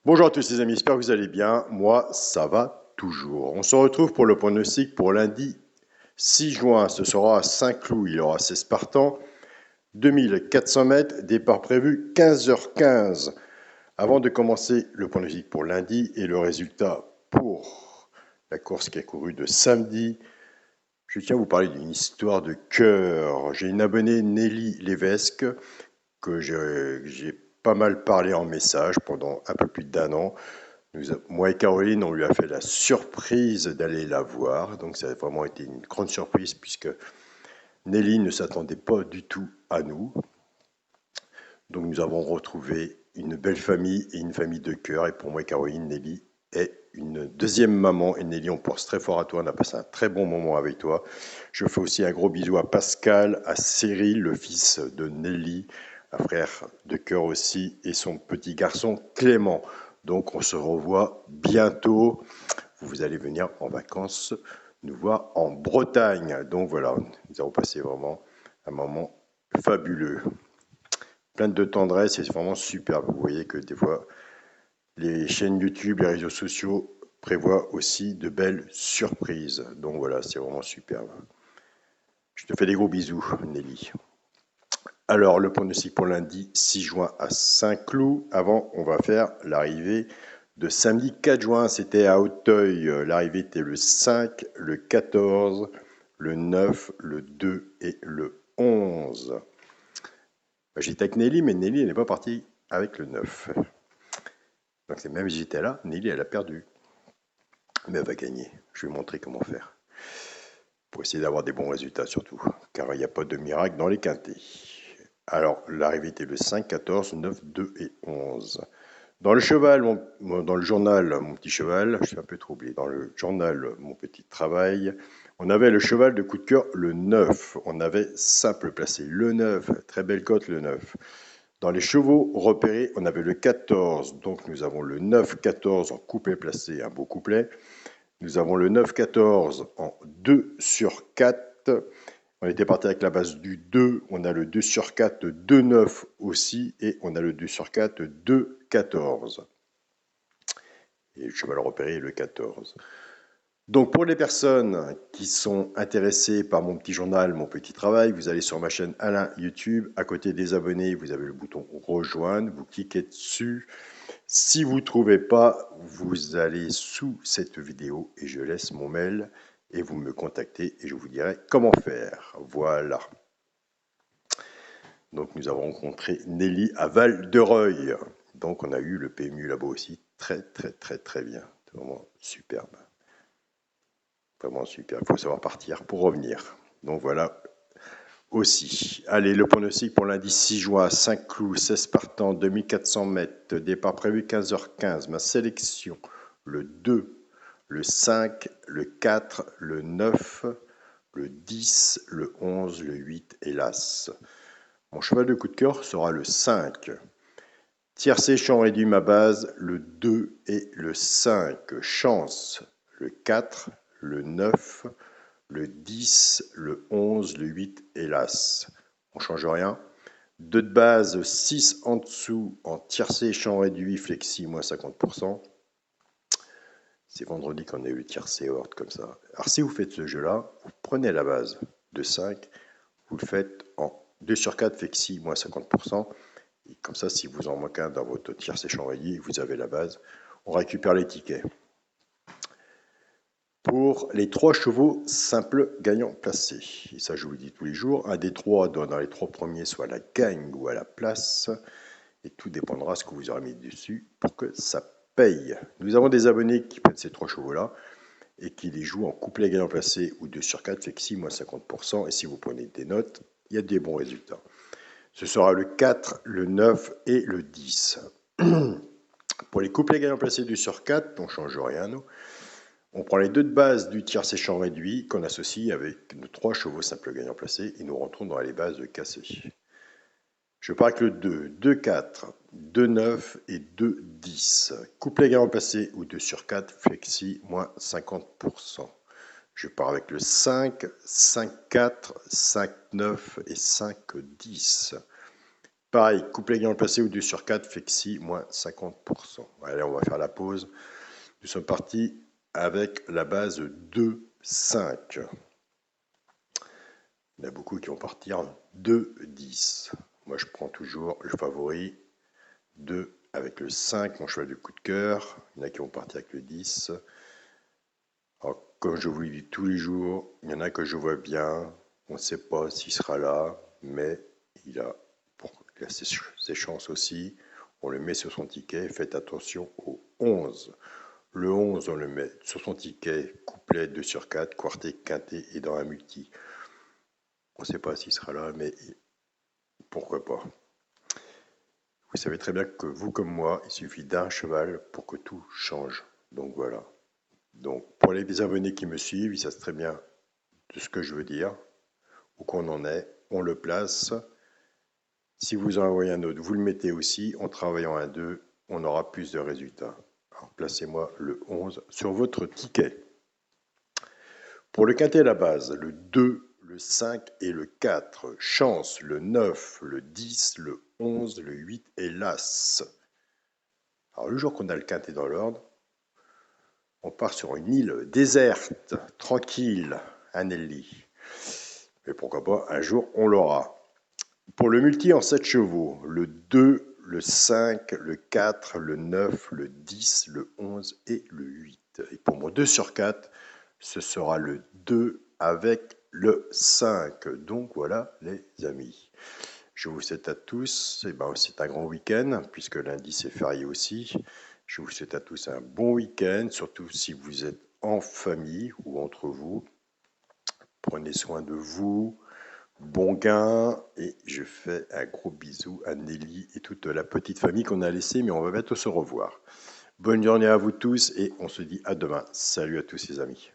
Bonjour à tous les amis, j'espère que vous allez bien. Moi, ça va toujours. On se retrouve pour le pronostic pour lundi 6 juin. Ce sera à Saint-Cloud. Il y aura 16 partants, 2400 mètres, départ prévu 15h15. Avant de commencer le pronostic pour lundi et le résultat pour la course qui a couru de samedi, je tiens à vous parler d'une histoire de cœur. J'ai une abonnée, Nelly Lévesque, que j'ai pas mal parlé en message pendant un peu plus d'1 an. Moi et Caroline, on lui a fait la surprise d'aller la voir. Donc ça a vraiment été une grande surprise puisque Nelly ne s'attendait pas du tout à nous. Donc nous avons retrouvé une belle famille et une famille de cœur. Et pour moi et Caroline, Nelly est une deuxième maman. Et Nelly, on pense très fort à toi. On a passé un très bon moment avec toi. Je fais aussi un gros bisou à Pascal, à Cyril, le fils de Nelly, un frère de cœur aussi, et son petit garçon Clément. Donc on se revoit bientôt. Vous allez venir en vacances nous voir en Bretagne. Donc voilà, nous avons passé vraiment un moment fabuleux. Plein de tendresse et c'est vraiment superbe. Vous voyez que des fois, les chaînes YouTube, les réseaux sociaux prévoient aussi de belles surprises. Donc voilà, c'est vraiment superbe. Je te fais des gros bisous, Nelly. Alors, le pronostic pour lundi 6 juin à Saint-Cloud. Avant, on va faire l'arrivée de samedi 4 juin. C'était à Auteuil. L'arrivée était le 5, le 14, le 9, le 2 et le 11. J'étais avec Nelly, mais Nelly n'est pas partie avec le 9. Donc, même si j'étais là, Nelly, elle a perdu. Mais elle va gagner. Je vais montrer comment faire. Pour essayer d'avoir des bons résultats surtout. Car il n'y a pas de miracle dans les quintés. Alors, l'arrivée était le 5, 14, 9, 2 et 11. Dans le cheval, dans le journal, mon petit cheval, je suis un peu troublé. Dans le journal, mon petit travail, on avait le cheval de coup de cœur, le 9. On avait simple placé, le 9. Très belle cote, le 9. Dans les chevaux repérés, on avait le 14. Donc, nous avons le 9-14 en couplet placé, un beau couplet. Nous avons le 9-14 en 2 sur 4. On était parti avec la base du 2, on a le 2 sur 4, 2-9 aussi, et on a le 2 sur 4, 2-14. Et le cheval repéré est le 14. Donc pour les personnes qui sont intéressées par mon petit journal, mon petit travail, vous allez sur ma chaîne Alain YouTube. À côté des abonnés, vous avez le bouton rejoindre, vous cliquez dessus. Si vous ne trouvez pas, vous allez sous cette vidéo et je laisse mon mail et vous me contactez et je vous dirai comment faire. Voilà. Donc nous avons rencontré Nelly à Val-de-Reuil. Donc on a eu le PMU là-bas aussi. Très très très très bien. C'est vraiment superbe. Vraiment super. Il faut savoir partir pour revenir. Donc voilà aussi. Allez, le pronostic pour lundi 6 juin à Saint-Cloud, 16 partants, 2400 mètres. Départ prévu 15h15. Ma sélection, le 2, le 5, le 4, le 9, le 10, le 11, le 8 et l'As. Mon cheval de coup de cœur sera le 5. Tiercé champ réduit ma base, le 2 et le 5. Chance, le 4, le 9, le 10, le 11, le 8 et l'As. On ne change rien. 2 de base, 6 en dessous, en tiercé champ réduit, flexi, moins 50%. C'est vendredi qu'on a eu le tiercé horde comme ça. Alors si vous faites ce jeu-là, vous prenez la base de 5, vous le faites en 2 sur 4, flexi, moins 50%. Et comme ça, si vous en manquez un dans votre tiercé champ réduit, vous avez la base. On récupère les tickets. Pour les 3 chevaux simples gagnants placés. Et ça, je vous le dis tous les jours. Un des 3 doit dans les 3 premiers soit à la gagne ou à la place. Et tout dépendra de ce que vous aurez mis dessus pour que ça paye. Nous avons des abonnés qui prennent ces 3 chevaux-là et qui les jouent en couplet gagnant placé ou 2 sur 4, flexi, moins 50%. Et si vous prenez des notes, il y a des bons résultats. Ce sera le 4, le 9 et le 10. Pour les couplets gagnants placés 2 sur 4, on ne change rien, nous. On prend les 2 de base du tiercé champ réduit qu'on associe avec nos 3 chevaux simples gagnants placés et nous rentrons dans les bases cassées. Je pars avec le 2, 2, 4, 2, 9 et 2, 10. Couplet gagnant placé ou 2 sur 4, flexi, moins 50%. Je pars avec le 5, 5, 4, 5, 9 et 5, 10. Pareil, couplet gagnant placé ou 2 sur 4, flexi, moins 50%. Allez, on va faire la pause. Nous sommes partis avec la base 2, 5. Il y en a beaucoup qui vont partir 2, 10. Moi, je prends toujours le favori 2 avec le 5, mon cheval de coup de cœur. Il y en a qui vont partir avec le 10. Alors, comme je vous le dis tous les jours, il y en a que je vois bien. On ne sait pas s'il sera là, mais il a ses chances aussi. On le met sur son ticket. Faites attention au 11. Le 11, on le met sur son ticket, couplet 2 sur 4, quartet, quintet et dans un multi. On ne sait pas s'il sera là, mais pourquoi pas. Vous savez très bien que vous comme moi, il suffit d'un cheval pour que tout change. Donc voilà. Donc pour les abonnés qui me suivent, ils savent très bien de ce que je veux dire, où qu'on en est, on le place. Si vous en envoyez un autre, vous le mettez aussi. En travaillant à deux, on aura plus de résultats. Alors placez-moi le 11 sur votre ticket. Pour le quintet à la base, le 2, le 5 et le 4. Chance, le 9, le 10, le 11, le 8 et l'As. Alors le jour qu'on a le quintet dans l'ordre, on part sur une île déserte, tranquille, Anneli. Mais pourquoi pas, un jour on l'aura. Pour le multi en 7 chevaux, le 2, le 5, le 4, le 9, le 10, le 11 et le 8. Et pour mon 2 sur 4, ce sera le 2 avec le 5. Donc voilà les amis. Je vous souhaite à tous, c'est un grand week-end, puisque lundi c'est férié aussi. Je vous souhaite à tous un bon week-end, surtout si vous êtes en famille ou entre vous. Prenez soin de vous. Bon gain, et je fais un gros bisou à Nelly et toute la petite famille qu'on a laissée, mais on va bientôt se revoir. Bonne journée à vous tous et on se dit à demain. Salut à tous les amis.